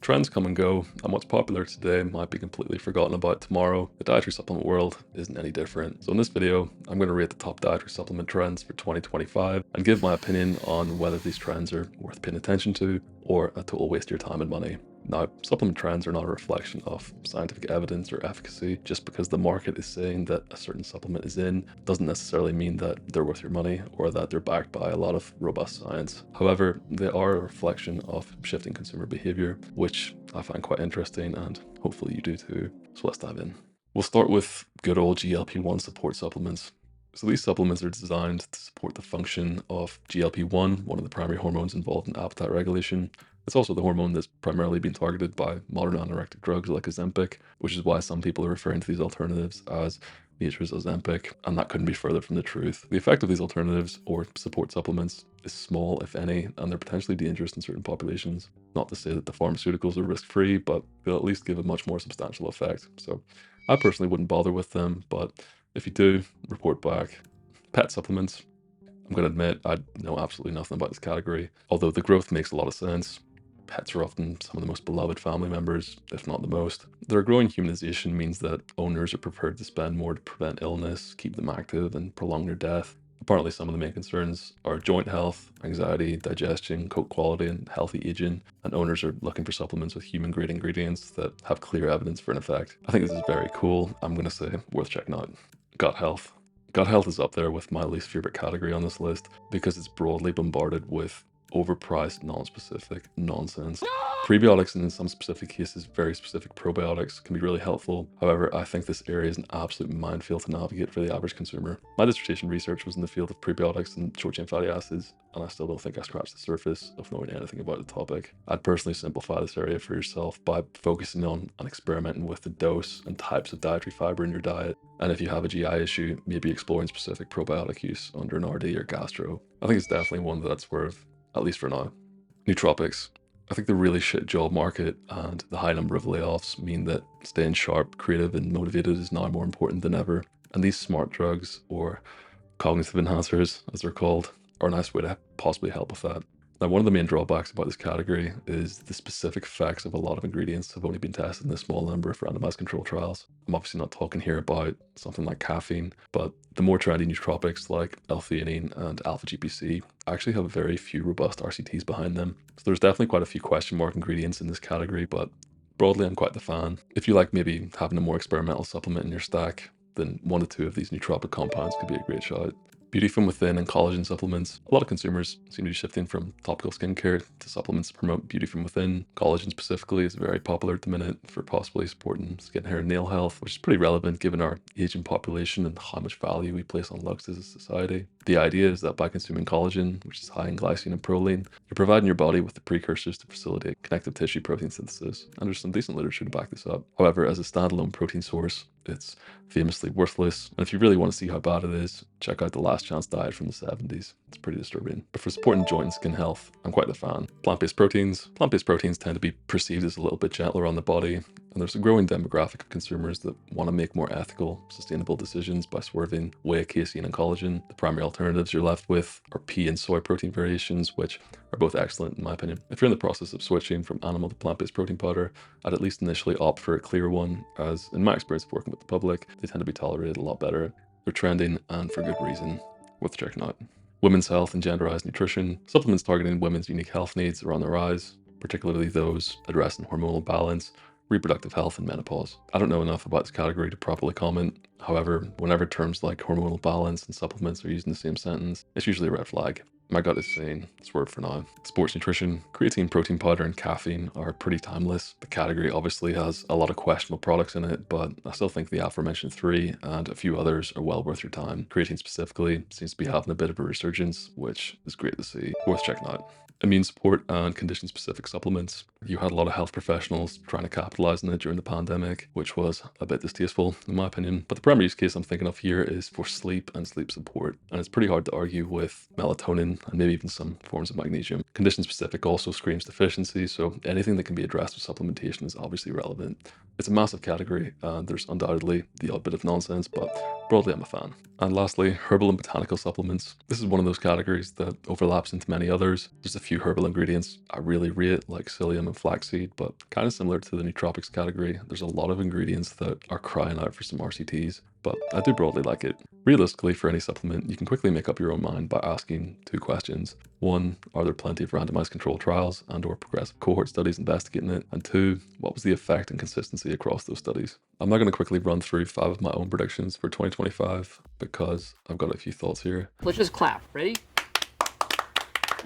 Trends come and go, and what's popular today might be completely forgotten about tomorrow. The dietary supplement world isn't any different. So in this video, I'm going to rate the top dietary supplement trends for 2025 and give my opinion on whether these trends are worth paying attention to or a total waste of your time and money. Now, supplement trends are not a reflection of scientific evidence or efficacy. Just because the market is saying that a certain supplement is in doesn't necessarily mean that they're worth your money or that they're backed by a lot of robust science. However, they are a reflection of shifting consumer behavior, which I find quite interesting, and hopefully you do too. So let's dive in. We'll start with good old GLp1 support supplements. So these supplements are designed to support the function of GLP-1, one of the primary hormones involved in appetite regulation. It's also the hormone that's primarily been targeted by modern anorectic drugs like Ozempic, which is why some people are referring to these alternatives as nature's Ozempic, and that couldn't be further from the truth. The effect of these alternatives, or support supplements, is small, if any, and they're potentially dangerous in certain populations. Not to say that the pharmaceuticals are risk-free, but they'll at least give a much more substantial effect. So I personally wouldn't bother with them, but if you do, report back. Pet supplements. I'm going to admit I know absolutely nothing about this category, although the growth makes a lot of sense. Pets are often some of the most beloved family members, if not the most. Their growing humanization means that owners are prepared to spend more to prevent illness, keep them active, and prolong their death. Apparently, some of the main concerns are joint health, anxiety, digestion, coat quality, and healthy aging, and owners are looking for supplements with human-grade ingredients that have clear evidence for an effect. I think this is very cool. I'm going to say worth checking out. Gut health. Gut health is up there with my least favorite category on this list because it's broadly bombarded with overpriced, non-specific nonsense. Prebiotics and in some specific cases, very specific probiotics can be really helpful. However, I think this area is an absolute minefield to navigate for the average consumer. My dissertation research was in the field of prebiotics and short-chain fatty acids, and I still don't think I scratched the surface of knowing anything about the topic. I'd personally simplify this area for yourself by focusing on and experimenting with the dose and types of dietary fiber in your diet. And if you have a GI issue, maybe exploring specific probiotic use under an RD or gastro. I think it's definitely one that's worth, at least for now. Nootropics. I think the really shit job market and the high number of layoffs mean that staying sharp, creative, and motivated is now more important than ever. And these smart drugs, or cognitive enhancers, as they're called, are a nice way to possibly help with that. Now, one of the main drawbacks about this category is the specific effects of a lot of ingredients have only been tested in a small number of randomized control trials. I'm obviously not talking here about something like caffeine, but the more trendy nootropics like L-theanine and alpha-GPC actually have very few robust RCTs behind them. So there's definitely quite a few question mark ingredients in this category, but broadly I'm quite the fan. If you like maybe having a more experimental supplement in your stack, then 1 to 2 of these nootropic compounds could be a great shout. Beauty from within and collagen supplements. A lot of consumers seem to be shifting from topical skincare to supplements to promote beauty from within. Collagen specifically is very popular at the minute for possibly supporting skin, hair, and nail health, which is pretty relevant given our aging population and how much value we place on looks as a society. The idea is that by consuming collagen, which is high in glycine and proline, you're providing your body with the precursors to facilitate connective tissue protein synthesis, and there's some decent literature to back this up. However, as a standalone protein source, it's famously worthless, and if you really want to see how bad it is, check out the Last Chance diet from the 70s. It's pretty disturbing. But for supporting joint and skin health, I'm quite a fan. Plant-based proteins. Plant-based proteins tend to be perceived as a little bit gentler on the body, and there's a growing demographic of consumers that want to make more ethical, sustainable decisions by swerving whey, casein, and collagen. The primary alternatives you're left with are pea and soy protein variations, which are both excellent in my opinion. If you're in the process of switching from animal to plant-based protein powder, I'd at least initially opt for a clear one, as in my experience of working with the public, they tend to be tolerated a lot better. They're trending, and for good reason. Worth checking out. Women's health and genderized nutrition. Supplements targeting women's unique health needs are on the rise, particularly those addressing hormonal balance, reproductive health, and menopause. I don't know enough about this category to properly comment. However, whenever terms like hormonal balance and supplements are used in the same sentence, it's usually a red flag. My gut is saying swerve for now. Sports nutrition. Creatine, protein powder, and caffeine are pretty timeless. The category obviously has a lot of questionable products in it, but I still think the aforementioned 3 and a few others are well worth your time. Creatine specifically seems to be having a bit of a resurgence, which is great to see. Worth checking out. Immune support and condition-specific supplements. You had a lot of health professionals trying to capitalize on it during the pandemic, which was a bit distasteful in my opinion. But the primary use case I'm thinking of here is for sleep and sleep support. And it's pretty hard to argue with melatonin and maybe even some forms of magnesium. Condition-specific also screams deficiency, so anything that can be addressed with supplementation is obviously relevant. It's a massive category, and there's undoubtedly the odd bit of nonsense, but broadly I'm a fan. And lastly, herbal and botanical supplements. This is one of those categories that overlaps into many others. There's a few herbal ingredients I really rate, like psyllium and and flaxseed, but kind of similar to the nootropics category. There's a lot of ingredients that are crying out for some RCTs, but I do broadly like it. Realistically, for any supplement, you can quickly make up your own mind by asking 2 questions. 1, are there plenty of randomized controlled trials and or progressive cohort studies investigating it? And 2, what was the effect and consistency across those studies? I'm now going to quickly run through 5 of my own predictions for 2025 because I've got a few thoughts here. Let's just clap. Ready?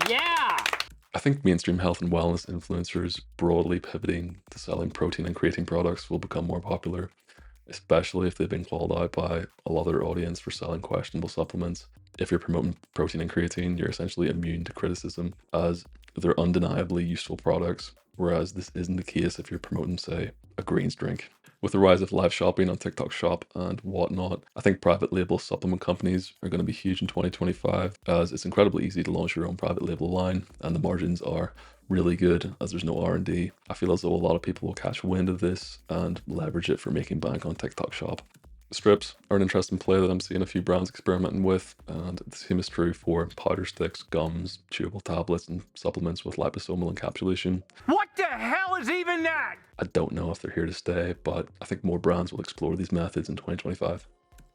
Yeah! I think mainstream health and wellness influencers broadly pivoting to selling protein and creatine products will become more popular, especially if they've been called out by a lot of their audience for selling questionable supplements. If you're promoting protein and creatine, you're essentially immune to criticism as they're undeniably useful products, whereas this isn't the case if you're promoting, say, a greens drink. With the rise of live shopping on TikTok Shop and whatnot, I think private label supplement companies are going to be huge in 2025 as it's incredibly easy to launch your own private label line and the margins are really good as there's no R&D. I feel as though a lot of people will catch wind of this and leverage it for making bank on TikTok Shop. Strips are an interesting play that I'm seeing a few brands experimenting with, and the same is true for powder sticks, gums, chewable tablets, and supplements with liposomal encapsulation. What the hell is even that? I don't know if they're here to stay, but I think more brands will explore these methods in 2025.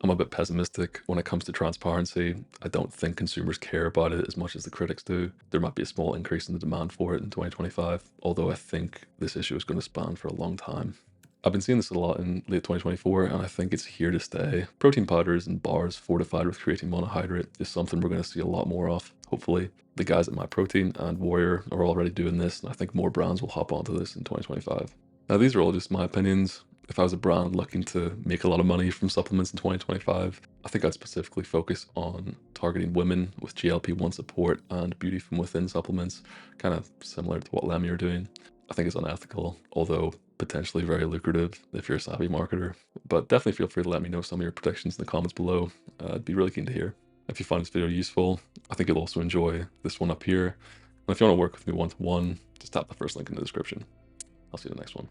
I'm a bit pessimistic when it comes to transparency. I don't think consumers care about it as much as the critics do. There might be a small increase in the demand for it in 2025, although I think this issue is going to span for a long time. I've been seeing this a lot in late 2024, and I think it's here to stay. Protein powders and bars fortified with creatine monohydrate is something we're going to see a lot more of, hopefully. The guys at MyProtein and Warrior are already doing this, and I think more brands will hop onto this in 2025. Now, these are all just my opinions. If I was a brand looking to make a lot of money from supplements in 2025, I think I'd specifically focus on targeting women with GLp1 support and beauty from within supplements, kind of similar to what Lemmy are doing. I think it's unethical, although potentially very lucrative if you're a savvy marketer. But definitely feel free to let me know some of your predictions in the comments below. I'd be really keen to hear. If you find this video useful, I think you'll also enjoy this one up here. And if you want to work with me one-to-one, just tap the first link in the description. I'll see you in the next one.